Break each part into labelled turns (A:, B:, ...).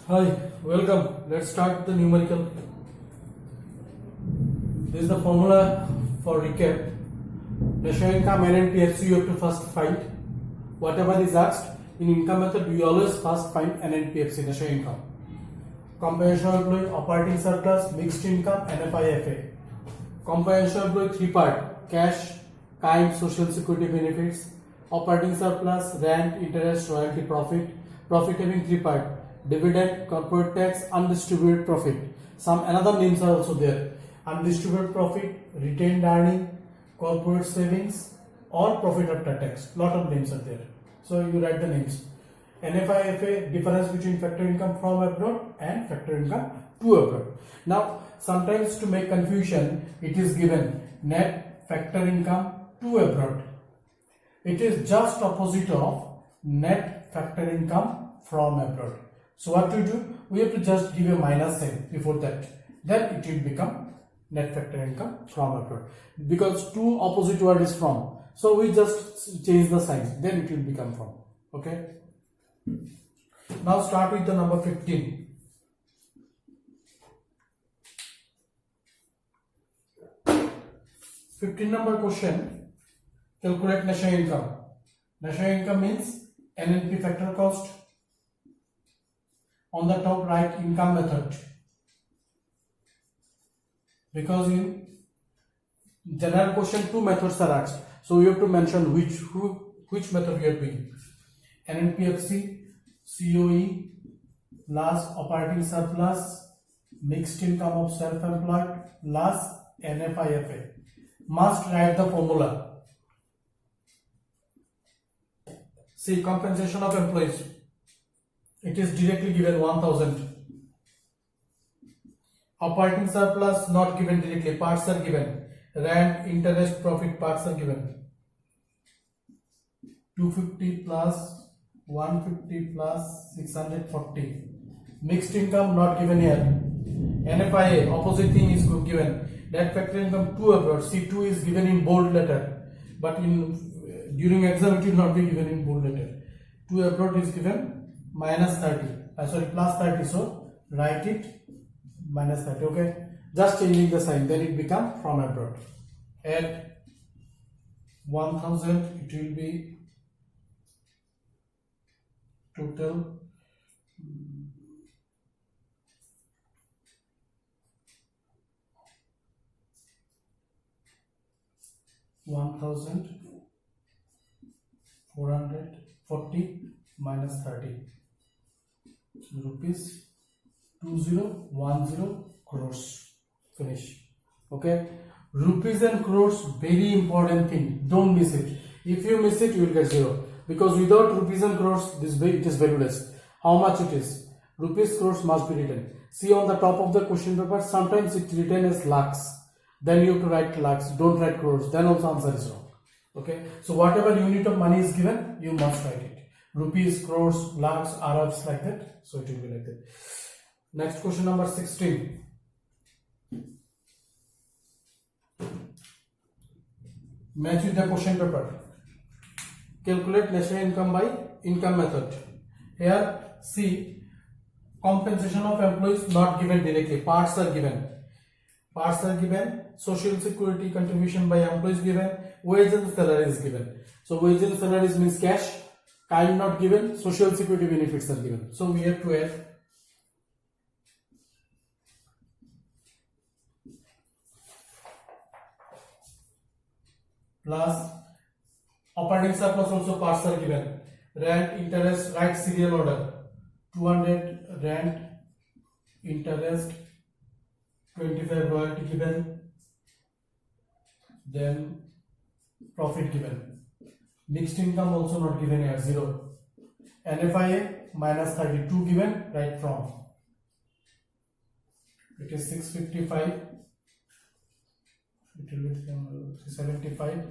A: Hi, welcome. Let's start the numerical. This is the formula for recap. The share income NNPFC you have to first find. Whatever is asked in income method, we always first find NNPFC, the share income. Comprehensive employee, operating surplus, mixed income, NFIFA. Comprehensive employee three part: cash, kind, social security benefits. Operating surplus, rent, interest, royalty, profit. Profit having three part: dividend, corporate tax, undistributed profit. Some another names are also there: undistributed profit, retained earning, corporate savings, or profit after tax. Lot of names are there. So you write the names. NFIFA, difference between factor income from abroad and factor income to abroad. Now sometimes to make confusion, it is given net factor income to abroad. It is just opposite of net factor income from abroad. So what to do? We have to just give a minus sign before that. Then it will become net factor income from abroad. Because two opposite word is from. So we just change the sign. Then it will become from. Okay. Now start with the number 15. Number question. Calculate national income. National income means NNP factor cost. On the top write income method. Because in general question two methods are asked. So you have to mention which method you are doing. NNPFC, COE, last operating surplus, mixed income of self-employed, last NFIFA. Must write the formula. See, compensation of employees. It is directly given 1000. Operating surplus not given directly, parts are given. Rent, interest, profit, parts are given. 250 plus 150 plus 640. Mixed income not given here. NFIA, opposite thing is given. Net factor income to abroad. C2 is given in bold letter, but during exam it will not be given in bold letter. To abroad is given minus 30. Plus 30. So write it minus 30. Okay. Just changing the sign. Then it become from abroad. At 1000 it will be total 1440 minus 30 rupees 2010 crores. Finish. Okay. Rupees and crores, very important thing. Don't miss it. If you miss it, you will get 0. Because without rupees and crores, it is valueless. How much it is? Rupees, crores must be written. See on the top of the question paper, sometimes it's written as lakhs. Then you have to write lakhs. Don't write crores. Then also answer is wrong. Okay. So whatever unit of money is given, you must write it. Rupees, crores, lakhs, Arabs, like that. So it will be like that. Next question number 16. Match with the question paper. Calculate national income by income method. Here, see, compensation of employees not given directly. Parts are given. Parts are given. Social security contribution by employees given. Wage and salary is given. So wage and salaries means cash. Kind not given. Social security benefits are given. So we have to add plus operating surplus also parts are given. Rent, interest, right serial order. 200 rent, interest, 25 royalty given. Then profit given. Mixed income also not given here, 0. NFIA minus 32 given, right from. It is 655. It will become 75.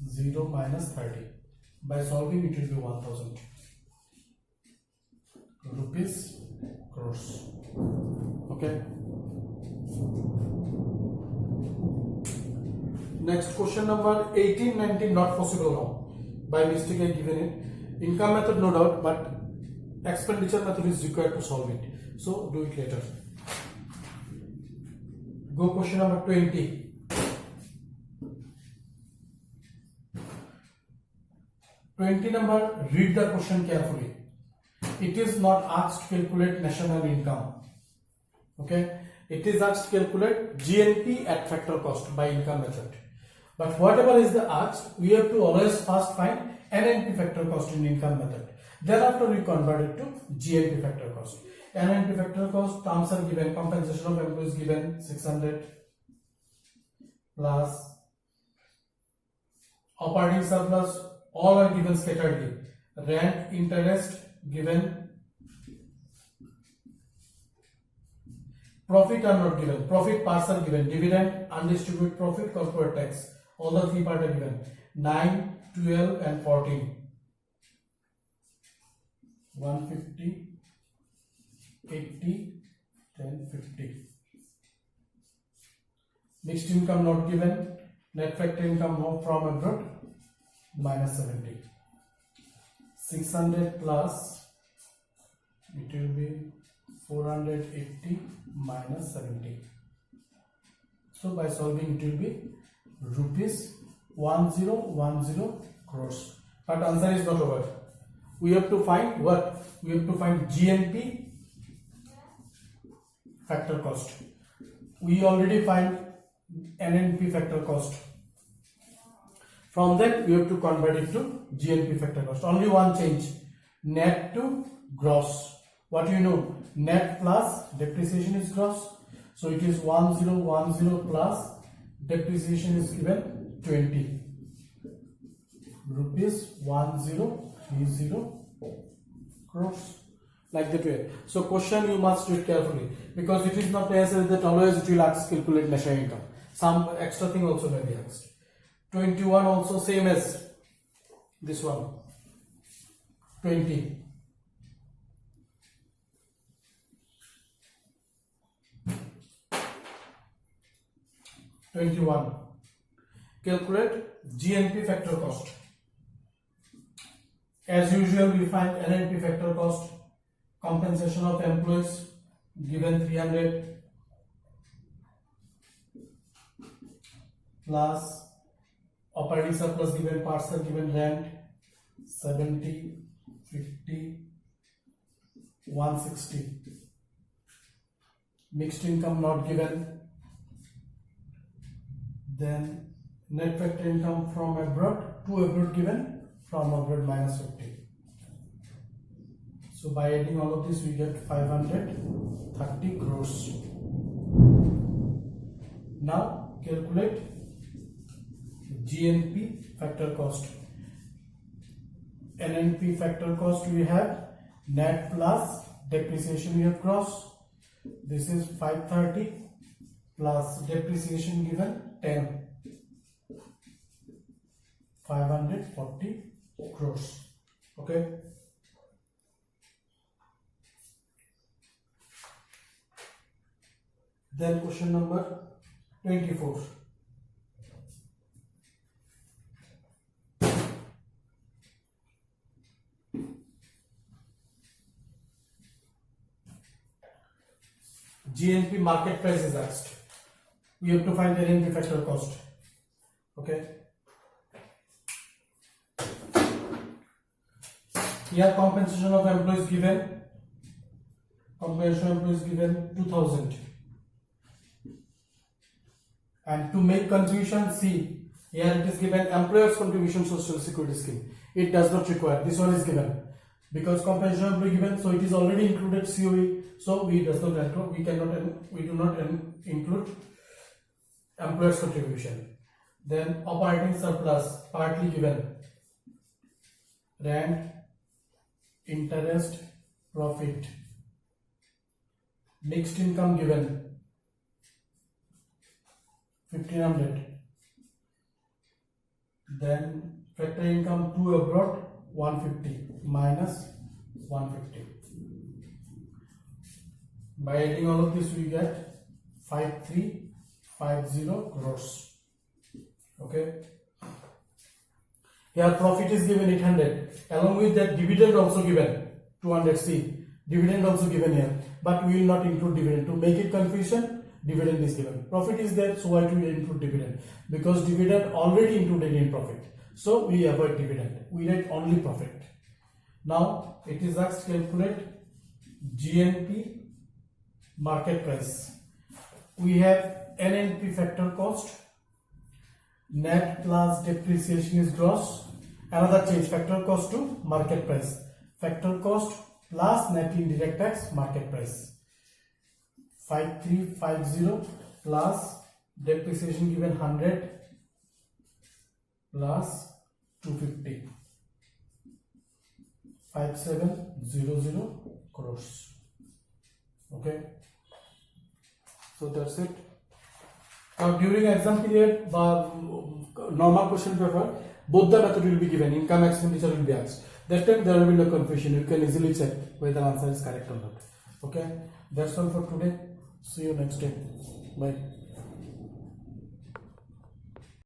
A: 0 minus 30. By solving it will be 1000 rupees crores. Okay. Next question number 18, 19 not possible now. By mistake I given it. Income method no doubt, but expenditure method is required to solve it. So do it later. Go question number 20. Number, read the question carefully. It is not asked to calculate national income. Okay, it is asked to calculate GNP at factor cost by income method. But whatever is the asked, we have to always first find NNP factor cost in income method. Thereafter we convert it to GNP factor cost. NNP factor cost terms are given. Compensation of employees given 600 plus operating surplus, all are given scatteredly. Rent, interest given. Profit are not given. Profit parts are given. Dividend, undistributed profit, corporate tax. All the three parts are given. 9, 12 and 14. 150, 80, 10, 50. Mixed income not given. Net factor income from abroad minus 70. 600 plus, it will be 480 minus 70. So by solving it will be rupees 1010 crores. But answer is not over. We have to find what? We have to find GNP factor cost. We already find NNP factor cost. From that we have to convert it to GNP factor cost. Only one change, net to gross. What do you know? Net plus depreciation is gross. So it is 1010 plus depreciation is given 20. Rupees 1030 crores. Like that way. So question you must read carefully, because it is not necessary that always it will ask calculate national income. Some extra thing also may be asked. 21 also same as this one. 20. Calculate GNP factor cost. As usual, we find NNP factor cost. Compensation of employees given 300 plus operating surplus given, parts are given, rent 70, 50, 160. Mixed income not given. Then net factor income from abroad, to abroad given, from abroad minus 50. So by adding all of this we get 530 crores. Now calculate GNP factor cost. NNP factor cost we have net plus depreciation we have gross. This is 530 plus depreciation given 10. 540 crores. Okay. Then question number 24. GNP market price is asked. We have to find the NNP factor cost. Okay. Here compensation of employees given. Compensation of employees given 2000. And to make contribution, see, here it is given employer's contribution social security scheme. It does not require. This one is given. Because compensation employee given, so it is already included COE. So we do not include employer's contribution. Then operating surplus partly given. Rent, interest, profit. Mixed income given 1500. Then factor income to abroad 150 minus 150. By adding all of this we get 5350 crores. Okay. Here profit is given 800. Along with that dividend also given. 200. See, dividend also given here, but we will not include dividend. To make it confusion, dividend is given. Profit is there, so why do we include dividend? Because dividend already included in profit. So we avoid dividend. We write only profit. Now it is asked calculate GNP market price. We have NNP factor cost. Net plus depreciation is gross. Another change, factor cost to market price. Factor cost plus net indirect tax market price. 5350 plus depreciation given 100 plus 250. 5700 crores. Okay. So that's it. Now during exam period, normal question paper, both the method will be given. Income expenditure will be asked. That time there will be no confusion. You can easily check whether the answer is correct or not. Okay. That's all for today. See you next time. Bye.